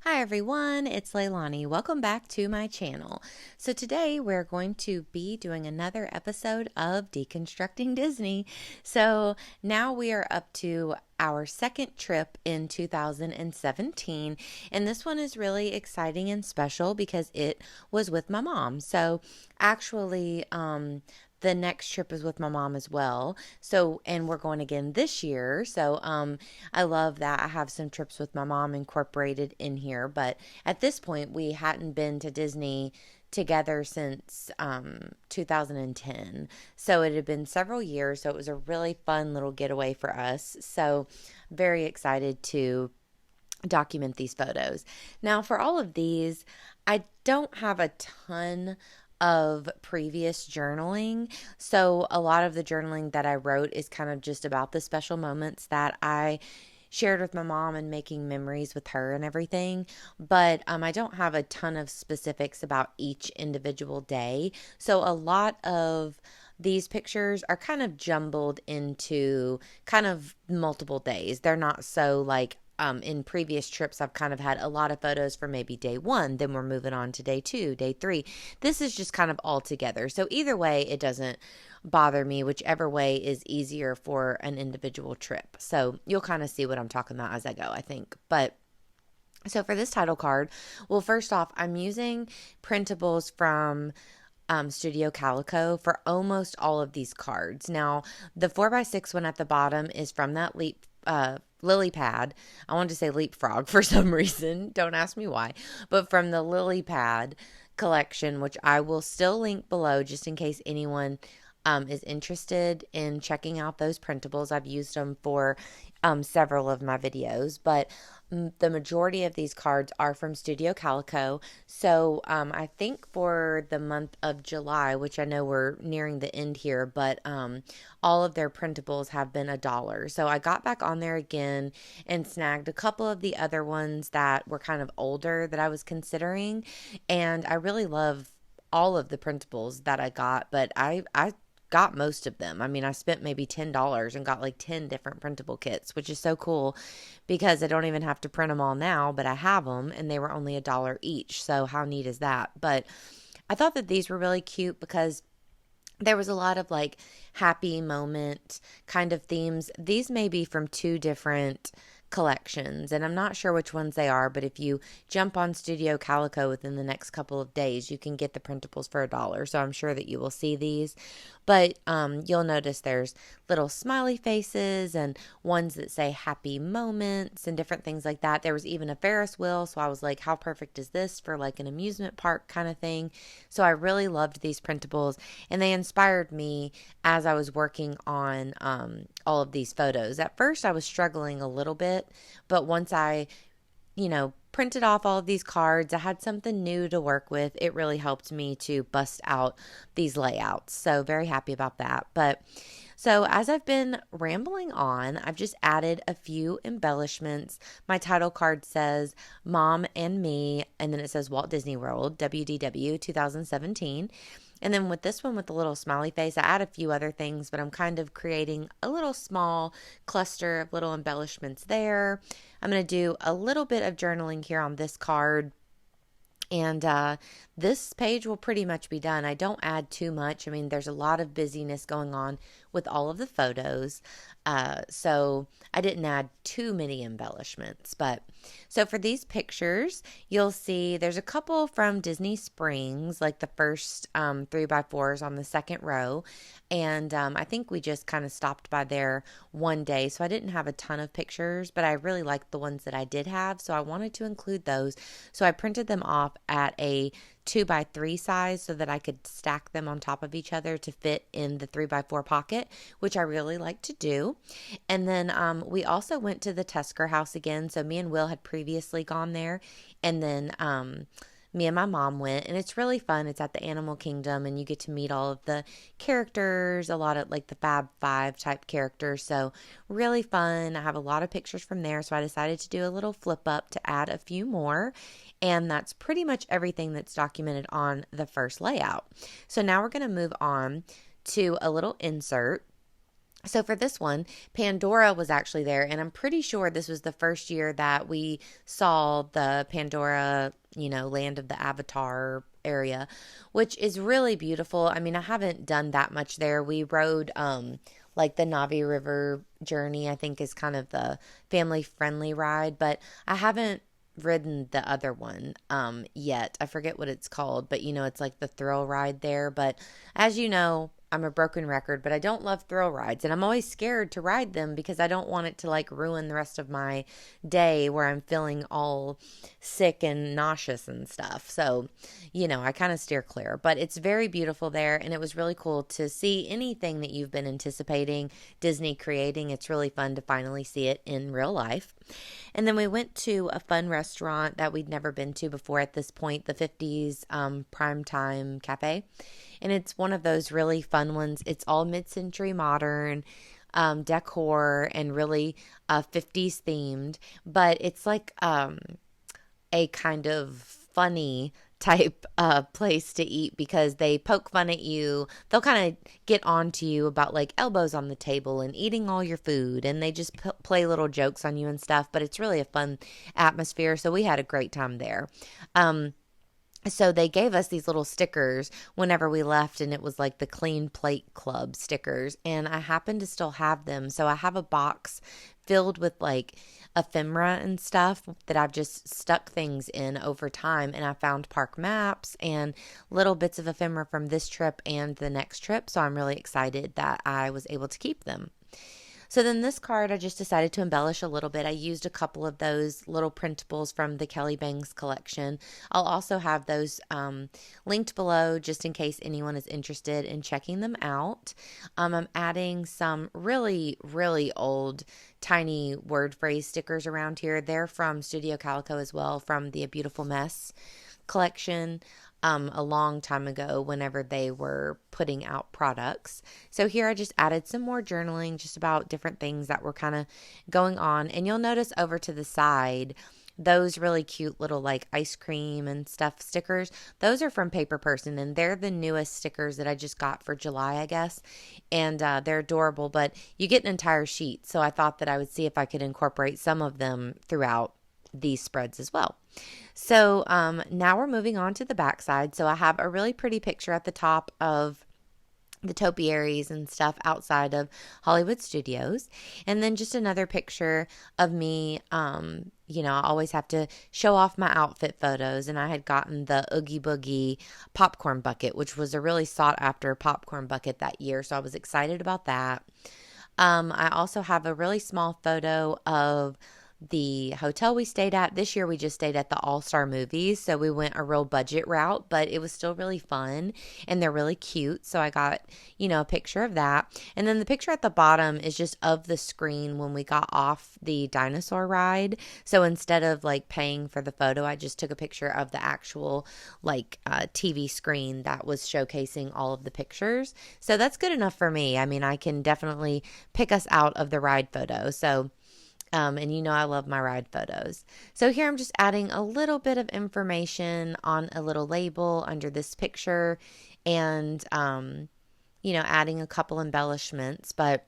Hi everyone, it's Leilani. Welcome back to my channel. So today we're going to be doing another episode of Deconstructing Disney. So now we are up to our second trip in 2017, and this one is really exciting and special because it was with my mom. So actually, the next trip is with my mom as well. So, and we're going again this year. So, I love that I have some trips with my mom incorporated in here. But at this point, we hadn't been to Disney together since 2010. So it had been several years. So it was a really fun little getaway for us. So, very excited to document these photos. Now, for all of these, I don't have a ton of previous journaling. So, a lot of the journaling that I wrote is kind of just about the special moments that I shared with my mom and making memories with her and everything. But I don't have a ton of specifics about each individual day. So, a lot of these pictures are kind of jumbled into kind of multiple days. They're not so like in previous trips, I've kind of had a lot of photos for maybe day one, then we're moving on to day two, day three. This is just kind of all together. So either way, it doesn't bother me, whichever way is easier for an individual trip. So you'll kind of see what I'm talking about as I go, I think. But so for this title card, well, first off, I'm using printables from Studio Calico for almost all of these cards. Now, the 4x6 one at the bottom is from that lily pad. I wanted to say leapfrog for some reason. Don't ask me why. But from the lily pad collection, which I will still link below just in case anyone is interested in checking out those printables. I've used them for several of my videos, but the majority of these cards are from Studio Calico. So I think for the month of July, which I know we're nearing the end here, but all of their printables have been $1. So I got back on there again and snagged a couple of the other ones that were kind of older that I was considering. And I really love all of the printables that I got, but I got most of them. I mean, I spent maybe $10 and got like 10 different printable kits, which is so cool because I don't even have to print them all now, but I have them and they were only $1 each. So how neat is that? But I thought that these were really cute because there was a lot of like happy moment kind of themes. These may be from two different collections, and I'm not sure which ones they are, but if you jump on Studio Calico within the next couple of days, you can get the printables for $1. So I'm sure that you will see these. But you'll notice there's little smiley faces and ones that say happy moments and different things like that. There was even a Ferris wheel, so I was like, how perfect is this for like an amusement park kind of thing? So I really loved these printables, and they inspired me as I was working on all of these photos. At first, I was struggling a little bit, but once I printed off all of these cards, I had something new to work with. It really helped me to bust out these layouts. So, very happy about that. But so, as I've been rambling on, I've just added a few embellishments. My title card says Mom and Me, and then it says Walt Disney World, WDW 2017. And then with this one with the little smiley face, I add a few other things, but I'm kind of creating a little small cluster of little embellishments there. I'm going to do a little bit of journaling here on this card. And this page will pretty much be done. I don't add too much. I mean, there's a lot of busyness going on with all of the photos. So I didn't add too many embellishments. But so for these pictures, you'll see there's a couple from Disney Springs, like the first 3x4s on the second row. And I think we just kind of stopped by there one day. So I didn't have a ton of pictures, but I really liked the ones that I did have. So I wanted to include those. So I printed them off at a 2x3 size so that I could stack them on top of each other to fit in the 3x4 pocket, which I really like to do. And then we also went to the Tusker house again. So me and Will had previously gone there, and then me and my mom went, and it's really fun. It's at the Animal Kingdom, and you get to meet all of the characters, a lot of like the Fab Five type characters. So really fun. I have a lot of pictures from there, so I decided to do a little flip up to add a few more. And that's pretty much everything that's documented on the first layout. So now we're going to move on to a little insert. So for this one, Pandora was actually there, and I'm pretty sure this was the first year that we saw the Pandora, land of the Avatar area, which is really beautiful. I mean, I haven't done that much there. We rode like the Navi River journey, I think is kind of the family friendly ride, but I haven't ridden the other one yet. I forget what it's called, but it's like the thrill ride there. But as you know, I'm a broken record, but I don't love thrill rides, and I'm always scared to ride them because I don't want it to like ruin the rest of my day where I'm feeling all sick and nauseous and stuff. So, I kind of steer clear, but it's very beautiful there, and it was really cool to see anything that you've been anticipating Disney creating. It's really fun to finally see it in real life. And then we went to a fun restaurant that we'd never been to before at this point, the 50s Primetime Cafe. And it's one of those really fun ones. It's all mid-century modern decor and really 50s themed, but it's like a kind of funny type place to eat because they poke fun at you. They'll kind of get on to you about like elbows on the table and eating all your food, and they just play little jokes on you and stuff, but it's really a fun atmosphere. So we had a great time there. So they gave us these little stickers whenever we left, and it was like the Clean Plate Club stickers, and I happen to still have them. So I have a box filled with like ephemera and stuff that I've just stuck things in over time, and I found park maps and little bits of ephemera from this trip and the next trip, so I'm really excited that I was able to keep them. So then this card, I just decided to embellish a little bit. I used a couple of those little printables from the Kelly Bangs collection. I'll also have those linked below just in case anyone is interested in checking them out. I'm adding some really, really old tiny word phrase stickers around here. They're from Studio Calico as well, from the A Beautiful Mess collection. A long time ago whenever they were putting out products. So here I just added some more journaling just about different things that were kind of going on. And you'll notice over to the side, those really cute little like ice cream and stuff stickers, those are from Paper Person, and they're the newest stickers that I just got for July, I guess. And they're adorable, but you get an entire sheet. So I thought that I would see if I could incorporate some of them throughout these spreads as well. So now we're moving on to the back side. So I have a really pretty picture at the top of the topiaries and stuff outside of Hollywood Studios. And then just another picture of me. I always have to show off my outfit photos. And I had gotten the Oogie Boogie popcorn bucket, which was a really sought after popcorn bucket that year. So I was excited about that. I also have a really small photo of the hotel we stayed at. This year we just stayed at the All-Star Movies, so we went a real budget route, but it was still really fun, and they're really cute. So I got, a picture of that. And then the picture at the bottom is just of the screen when we got off the dinosaur ride. So instead of like paying for the photo, I just took a picture of the actual like TV screen that was showcasing all of the pictures. So that's good enough for me. I mean, I can definitely pick us out of the ride photo. So and I love my ride photos. So here I'm just adding a little bit of information on a little label under this picture and, adding a couple embellishments. But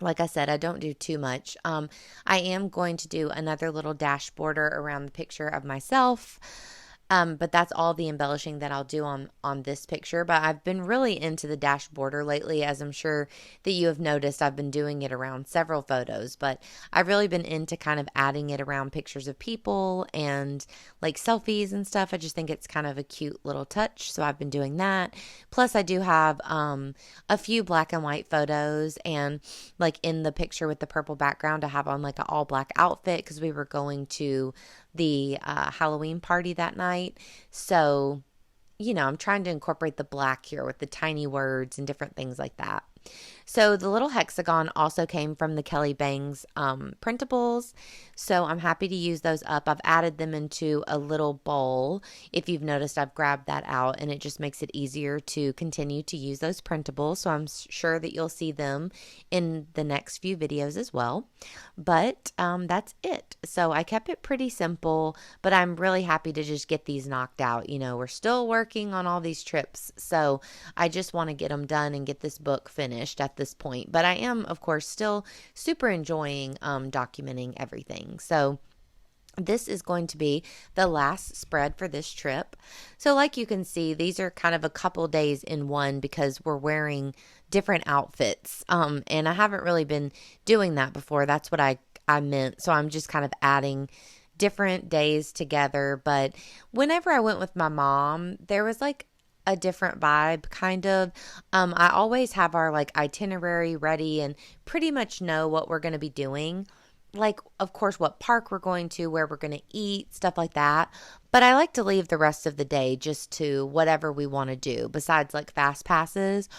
like I said, I don't do too much. I am going to do another little dash border around the picture of myself. But that's all the embellishing that I'll do on this picture. But I've been really into the dash border lately, as I'm sure that you have noticed. I've been doing it around several photos, but I've really been into kind of adding it around pictures of people and like selfies and stuff. I just think it's kind of a cute little touch. So I've been doing that. Plus I do have a few black and white photos, and like in the picture with the purple background, I have on like an all black outfit because we were going to the Halloween party that night. So, I'm trying to incorporate the black here with the tiny words and different things like that. So the little hexagon also came from the Kelly Bangs printables. So I'm happy to use those up. I've added them into a little bowl. If you've noticed, I've grabbed that out, and it just makes it easier to continue to use those printables. So I'm sure that you'll see them in the next few videos as well. But that's it. So I kept it pretty simple, but I'm really happy to just get these knocked out. We're still working on all these trips. So I just want to get them done and get this book finished. finished at this point, but I am, of course, still super enjoying documenting everything. So this is going to be the last spread for this trip. So like you can see, these are kind of a couple days in one because we're wearing different outfits. And I haven't really been doing that before. That's what I meant. So I'm just kind of adding different days together. But whenever I went with my mom, there was like a different vibe kind of. I always have our like itinerary ready and pretty much know what we're going to be doing, like, of course, what park we're going to, where we're going to eat, stuff like that. But I like to leave the rest of the day just to whatever we want to do besides like fast passes.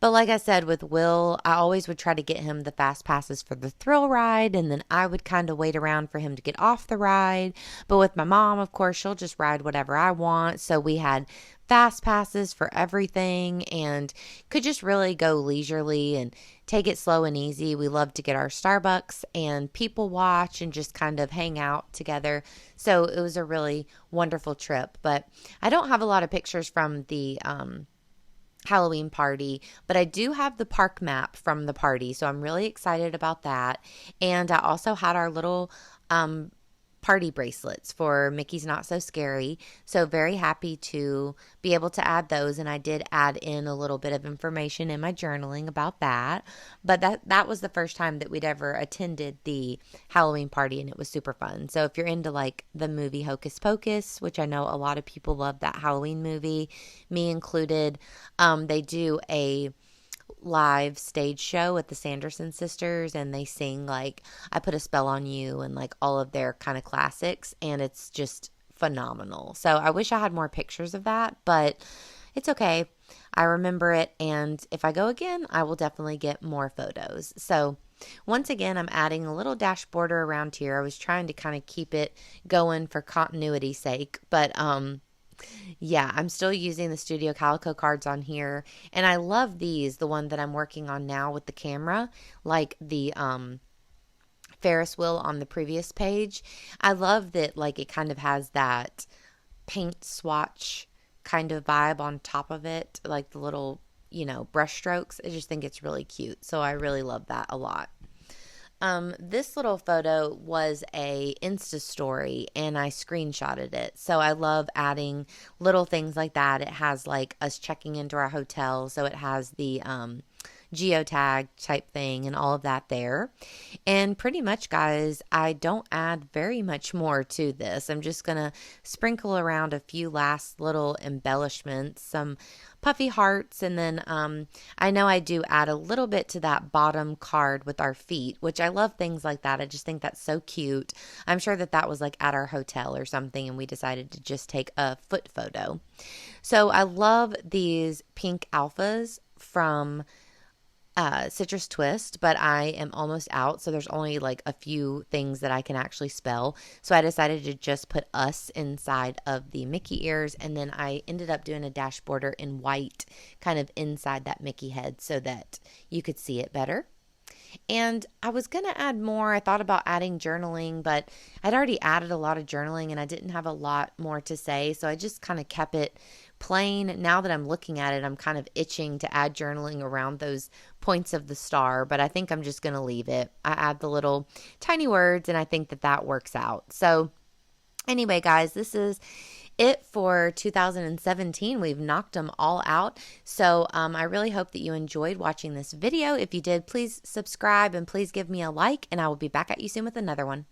But like I said, with Will, I always would try to get him the fast passes for the thrill ride, and then I would kind of wait around for him to get off the ride. But with my mom, of course, she'll just ride whatever I want. So we had fast passes for everything and could just really go leisurely and take it slow and easy. We love to get our Starbucks and people watch and just kind of hang out together. So it was a really wonderful trip. But I don't have a lot of pictures from the Halloween party, but I do have the park map from the party, so I'm really excited about that. And I also had our little party bracelets for Mickey's Not So Scary, so very happy to be able to add those. And I did add in a little bit of information in my journaling about that, but that was the first time that we'd ever attended the Halloween party, and it was super fun. So if you're into like the movie Hocus Pocus, which I know a lot of people love that Halloween movie, me included, they do a live stage show with the Sanderson sisters, and they sing like I Put a Spell on You and like all of their kind of classics, and it's just phenomenal. So I wish I had more pictures of that, but it's okay. I remember it, and if I go again, I will definitely get more photos. So once again, I'm adding a little dash border around here. I was trying to kind of keep it going for continuity's sake, but yeah, I'm still using the Studio Calico cards on here, and I love these, the one that I'm working on now with the camera, like the Ferris wheel on the previous page. I love that like it kind of has that paint swatch kind of vibe on top of it, like the little, brush strokes. I just think it's really cute, so I really love that a lot. This little photo was a Insta story and I screenshotted it. So I love adding little things like that. It has like us checking into our hotel. So it has the, geotag type thing and all of that there. And pretty much, guys, I don't add very much more to this. I'm just going to sprinkle around a few last little embellishments, some puffy hearts, and then I know I do add a little bit to that bottom card with our feet, which I love things like that. I just think that's so cute. I'm sure that was like at our hotel or something, and we decided to just take a foot photo. So I love these pink alphas from Citrus Twist, but I am almost out, so there's only like a few things that I can actually spell. So I decided to just put us inside of the Mickey ears, and then I ended up doing a dash border in white kind of inside that Mickey head so that you could see it better. And I was going to add more. I thought about adding journaling, but I'd already added a lot of journaling and I didn't have a lot more to say, so I just kind of kept it plain. Now that I'm looking at it, I'm kind of itching to add journaling around those points of the star, but I think I'm just going to leave it. I add the little tiny words, and I think that works out. So anyway, guys, this is it for 2017. We've knocked them all out. So I really hope that you enjoyed watching this video. If you did, please subscribe and please give me a like, and I will be back at you soon with another one.